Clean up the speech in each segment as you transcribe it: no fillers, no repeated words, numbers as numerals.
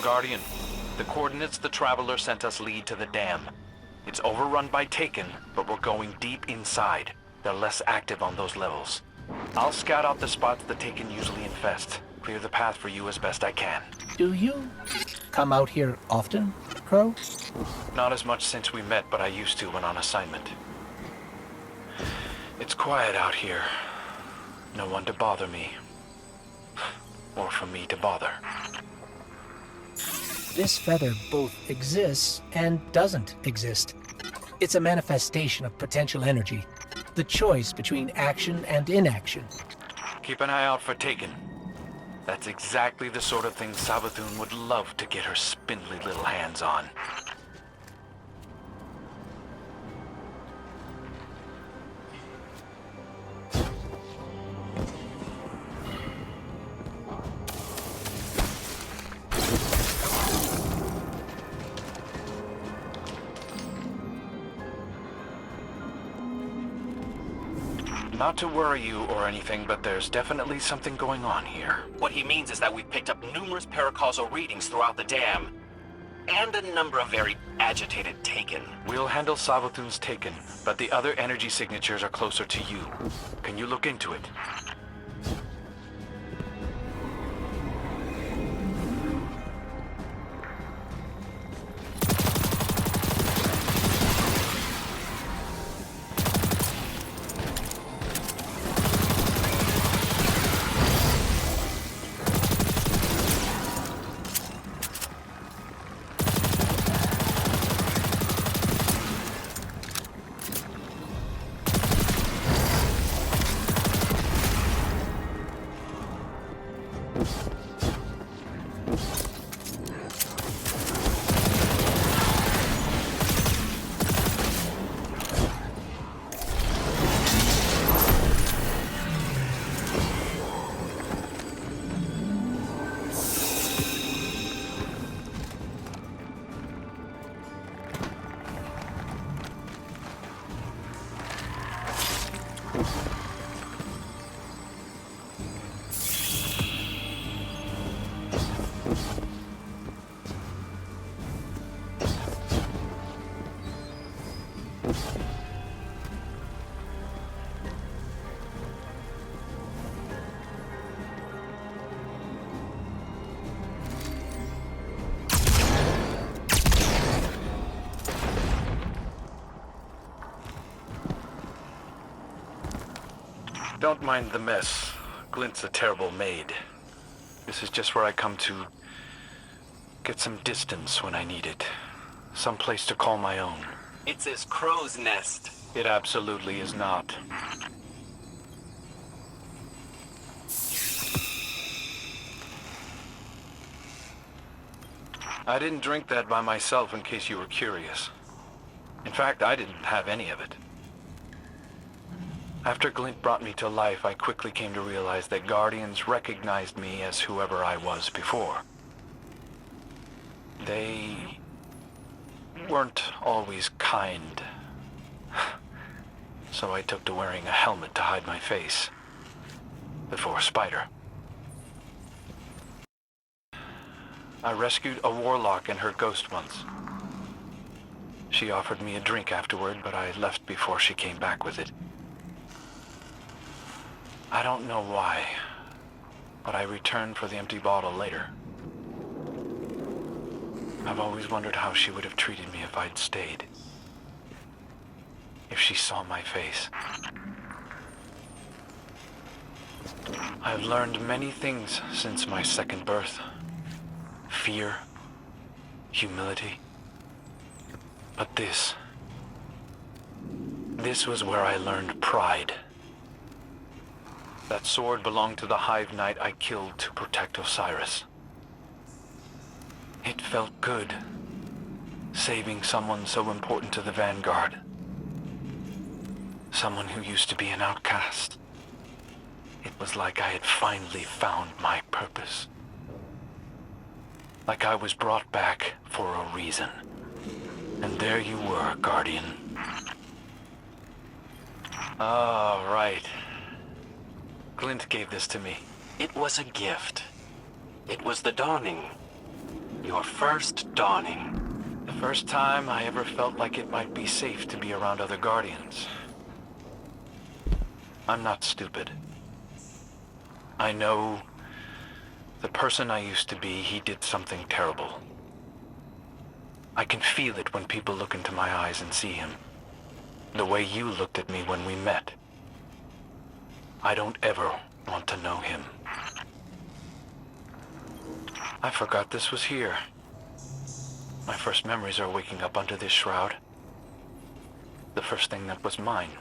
Guardian, the coordinates the Traveler sent us lead to the dam. It's overrun by Taken, but we're going deep inside. They're less active on those levels. I'll scout out the spots the Taken usually infest. Clear the path for you as best I can. Do you come out here often, Crow? Not as much since we met, but I used to when on assignment. It's quiet out here. No one to bother me. Or for me to bother. This feather both exists and doesn't exist. It's a manifestation of potential energy. The choice between action and inaction. Keep an eye out for Taken. That's exactly the sort of thing Savathun would love to get her spindly little hands on. Not to worry you or anything, but there's definitely something going on here. What he means is that we've picked up numerous paracausal readings throughout the dam. And a number of very agitated Taken. We'll handle Savathun's Taken, but the other energy signatures are closer to you. Can you look into it? Don't mind the mess. Glint's a terrible maid. This is just where I come to get some distance when I need it. Some place to call my own. It's his crow's nest. It absolutely is not. I didn't drink that by myself in case you were curious. In fact, I didn't have any of it. After Glint brought me to life, I quickly came to realize that Guardians recognized me as whoever I was before. They weren't always kind. So I took to wearing a helmet to hide my face. Before Spider. I rescued a warlock and her ghost once. She offered me a drink afterward, but I left before she came back with it. I don't know why, but I returned for the empty bottle later. I've always wondered how she would have treated me if I'd stayed. If she saw my face. I've learned many things since my second birth. Fear, humility. But this was where I learned pride. That sword belonged to the Hive Knight I killed to protect Osiris. It felt good, saving someone so important to the Vanguard. Someone who used to be an outcast. It was like I had finally found my purpose. Like I was brought back for a reason. And there you were, Guardian. Ah, right. Glint gave this to me. It was a gift. It was the dawning. Your first dawning. The first time I ever felt like it might be safe to be around other Guardians. I'm not stupid. I know the person I used to be, he did something terrible. I can feel it when people look into my eyes and see him. The way you looked at me when we met. I don't ever want to know him. I forgot this was here. My first memories are waking up under this shroud. The first thing that was mine.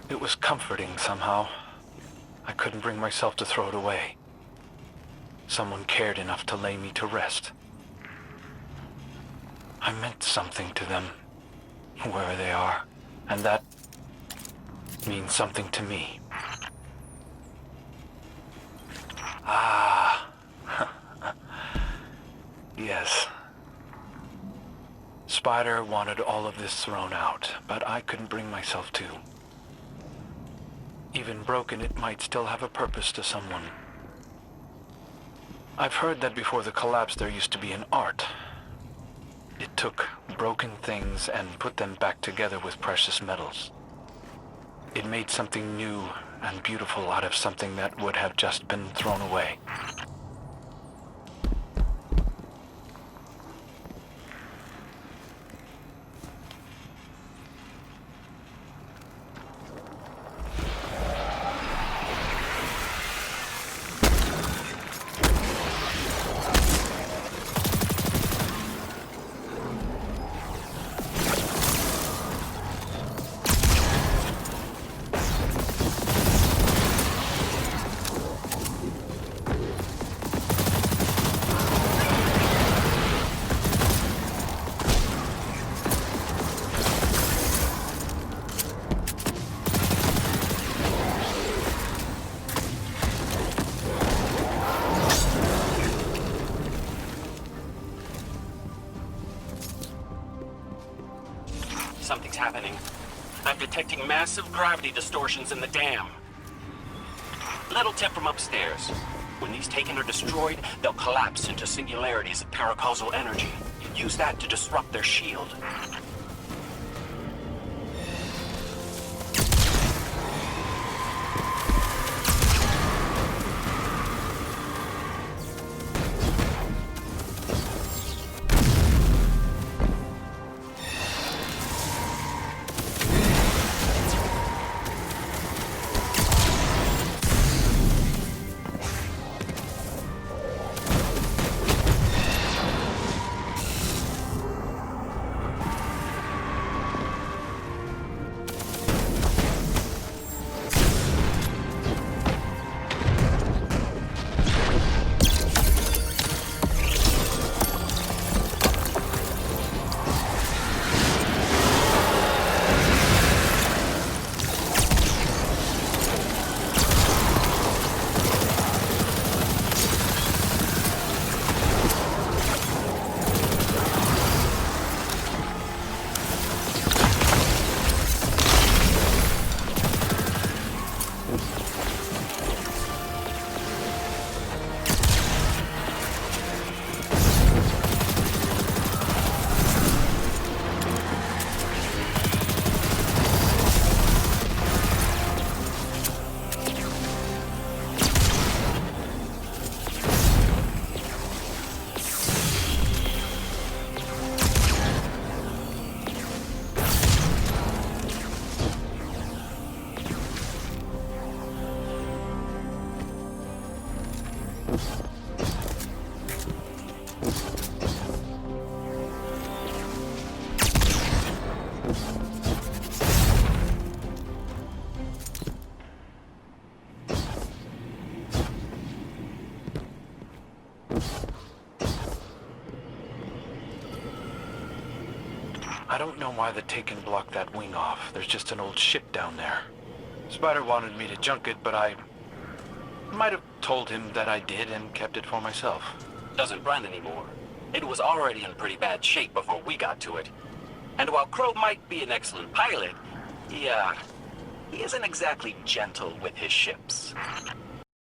It was comforting somehow. I couldn't bring myself to throw it away. Someone cared enough to lay me to rest. I meant something to them, wherever they are, and that means something to me. Ah. Yes. Spider wanted all of this thrown out, but I couldn't bring myself to. Even broken, it might still have a purpose to someone. I've heard that before the collapse there used to be an art. It took broken things and put them back together with precious metals. It made something new and beautiful out of something that would have just been thrown away. Something's happening. I'm detecting massive gravity distortions in the dam. Little tip from upstairs. When these Taken are destroyed, they'll collapse into singularities of paracausal energy. Use that to disrupt their shield. I don't know why the Taken blocked that wing off. There's just an old ship down there. Spider wanted me to junk it, but I might have told him that I did and kept it for myself. Doesn't run anymore. It was already in pretty bad shape before we got to it. And while Crow might be an excellent pilot, he isn't exactly gentle with his ships.